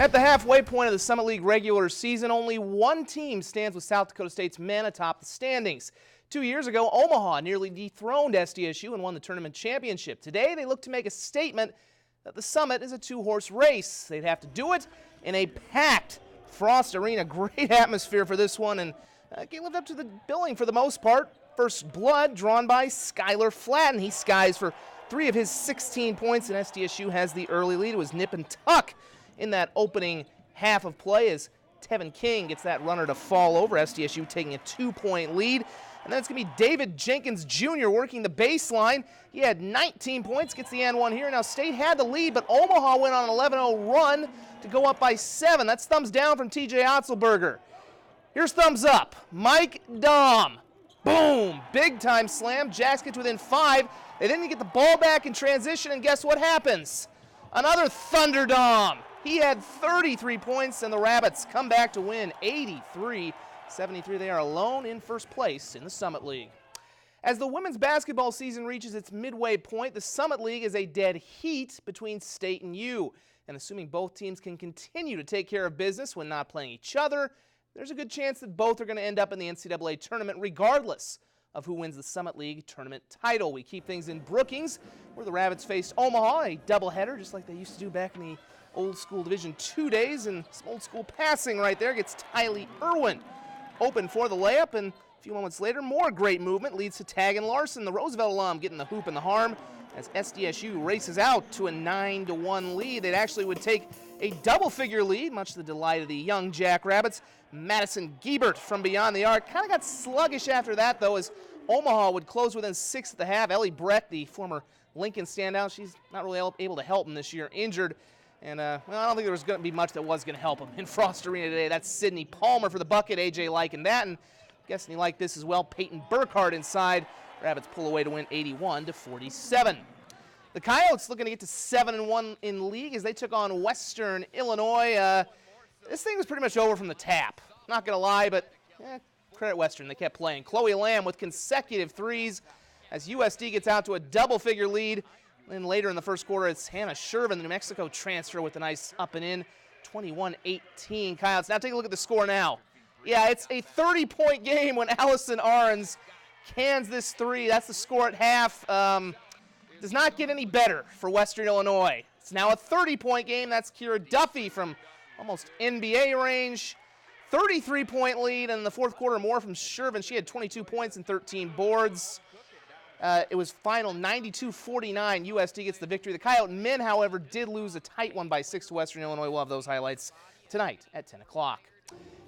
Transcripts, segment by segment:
At the halfway point of the Summit League regular season, only one team stands with South Dakota State's men atop the standings. 2 years ago, Omaha nearly dethroned SDSU and won the tournament championship. Today, they look to make a statement that the Summit is a two-horse race. They'd have to do it in a packed Frost Arena. Great atmosphere for this one, and can live up to the billing for the most part. First blood drawn by Skylar Flatten. He skies for 3 of his 16 points, and SDSU has the early lead. It was nip and tuck in that opening half of play as Tevin King gets that runner to fall over. SDSU taking a 2-point lead. And then it's going to be David Jenkins Jr. working the baseline. He had 19 points, gets the N1 here. Now State had the lead, but Omaha went on an 11-0 run to go up by 7. That's thumbs down from TJ Otzelberger. Here's thumbs up. Mike Dahm. Boom! Big time slam. Jacks gets within 5. They then get the ball back in transition, and guess what happens? Another Thunderdome. He had 33 points, and the Rabbits come back to win 83-73. They are alone in first place in the Summit League. As the women's basketball season reaches its midway point, the Summit League is a dead heat between State and U. And assuming both teams can continue to take care of business when not playing each other, there's a good chance that both are going to end up in the NCAA tournament regardless of who wins the Summit League tournament title. We keep things in Brookings, where the Rabbits faced Omaha, a doubleheader just like they used to do back in the old school Division II days, and some old school passing right there gets Tylee Irwin open for the layup, and a few moments later, more great movement leads to Tagan Larson, the Roosevelt alum, getting the hoop and the harm as SDSU races out to a 9-1 lead. They actually would take a double-figure lead, much to the delight of the young Jackrabbits. Madison Giebert from beyond the arc. Kind of got sluggish after that, though, as Omaha would close within 6 at the half. Ellie Brett, the former Lincoln standout, she's not really able to help him this year, injured. And, I don't think there was going to be much that was going to help him in Frost Arena today. That's Sydney Palmer for the bucket. A.J. liking that, and I'm guessing he liked this as well. Peyton Burkhardt inside. Rabbits pull away to win 81-47. The Coyotes looking to get to 7-1 in league as they took on Western Illinois. This thing was pretty much over from the tap. Not going to lie, but credit Western. They kept playing. Chloe Lamb with consecutive threes as USD gets out to a double-figure lead. Then later in the first quarter, it's Hannah Shervin, the New Mexico transfer, with a nice up and in, 21-18 Coyotes. Now take a look at the score now. Yeah, it's a 30-point game when Allison Arns cans this three. That's the score at half. Does not get any better for Western Illinois. It's now a 30-point game. That's Kira Duffy from almost NBA range. 33-point lead, and in the fourth quarter, more from Shervin. She had 22 points and 13 boards. It was final 92-49. USD gets the victory. The Coyote men, however, did lose a tight one by 6 to Western Illinois. We'll have those highlights tonight at 10 o'clock.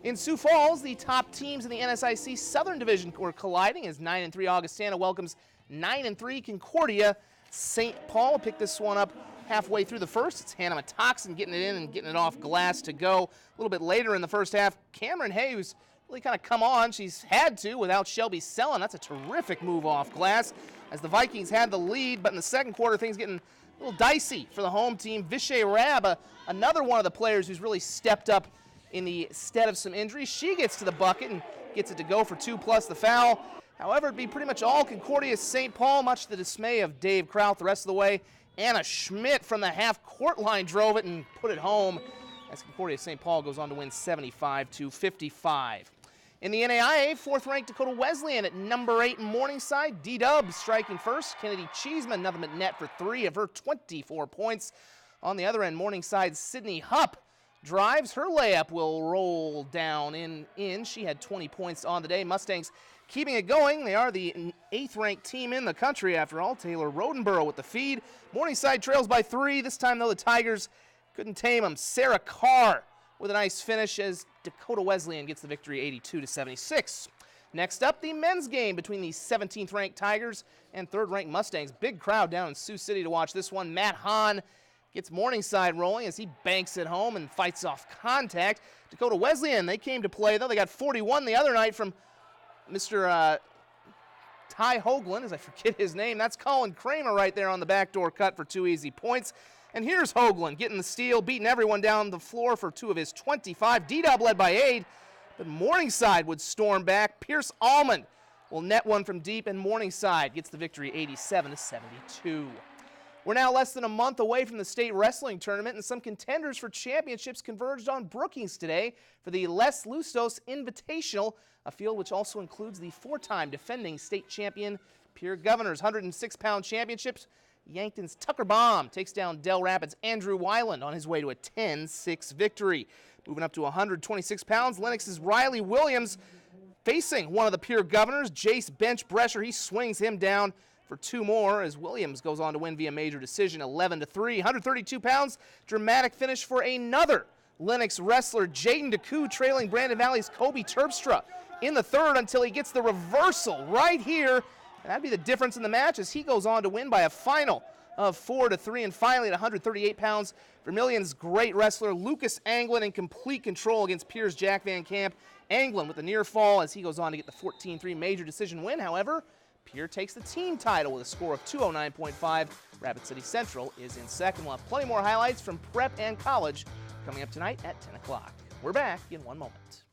In Sioux Falls, the top teams in the NSIC Southern Division were colliding as 9-3 Augustana welcomes 9-3 Concordia. St. Paul picked this one up halfway through the first. It's Hannah Matoxin getting it in and getting it off glass to go. A little bit later in the first half, Cameron Hay, who's really kind of come on. She's had to without Shelby Sellen. That's a terrific move off glass as the Vikings had the lead, but in the second quarter, things getting a little dicey for the home team. Vishay Rab, another one of the players who's really stepped up in the stead of some injuries. She gets to the bucket and gets it to go for 2 plus the foul. However, it'd be pretty much all Concordia St. Paul, much to the dismay of Dave Kraut the rest of the way. Anna Schmidt from the half-court line drove it and put it home as Concordia St. Paul goes on to win 75-55. In the NAIA, 4th-ranked Dakota Wesleyan at number 8 in Morningside. D-Dub striking first. Kennedy Cheeseman, nothing but net for 3 of her 24 points. On the other end, Morningside's Sydney Hupp drives. Her layup will roll down in. She had 20 points on the day. Mustangs keeping it going. They are the 8th-ranked team in the country, after all. Taylor Rodenborough with the feed. Morningside trails by 3. This time, though, the Tigers couldn't tame them. Sarah Carr with a nice finish as Dakota Wesleyan gets the victory 82-76. Next up, the men's game between the 17th-ranked Tigers and 3rd-ranked Mustangs. Big crowd down in Sioux City to watch this one. Matt Hahn gets Morningside rolling as he banks it home and fights off contact. Dakota Wesleyan, they came to play, though. They got 41 the other night from Mr. Ty Hoagland, as I forget his name. That's Colin Kramer right there on the backdoor cut for 2 easy points. And here's Hoagland getting the steal, beating everyone down the floor for 2 of his 25. D-Dub led by Aid, but Morningside would storm back. Pierce Almond will net one from deep, and Morningside gets the victory 87-72. We're now less than a month away from the state wrestling tournament, and some contenders for championships converged on Brookings today for the Les Lustos Invitational, a field which also includes the four-time defending state champion Pierre Governor's 106-pound championships. Yankton's Tucker Baum takes down Del Rapids' Andrew Weiland on his way to a 10-6 victory. Moving up to 126 pounds, Lennox's Riley Williams facing one of the Pierre Governors, Jace Bench Brescher. He swings him down for two more as Williams goes on to win via major decision 11-3. 132 pounds, dramatic finish for another Lennox wrestler, Jaden DeCou, trailing Brandon Valley's Kobe Terpstra in the third until he gets the reversal right here. And that'd be the difference in the match as he goes on to win by a final of 4-3. And finally, at 138 pounds, Vermilion's great wrestler Lucas Anglin in complete control against Pierre's Jack Van Camp. Anglin with the near fall as he goes on to get the 14-3 major decision win. However, Pierre takes the team title with a score of 209.5. Rapid City Central is in second. We'll have plenty more highlights from prep and college coming up tonight at 10 o'clock. We're back in one moment.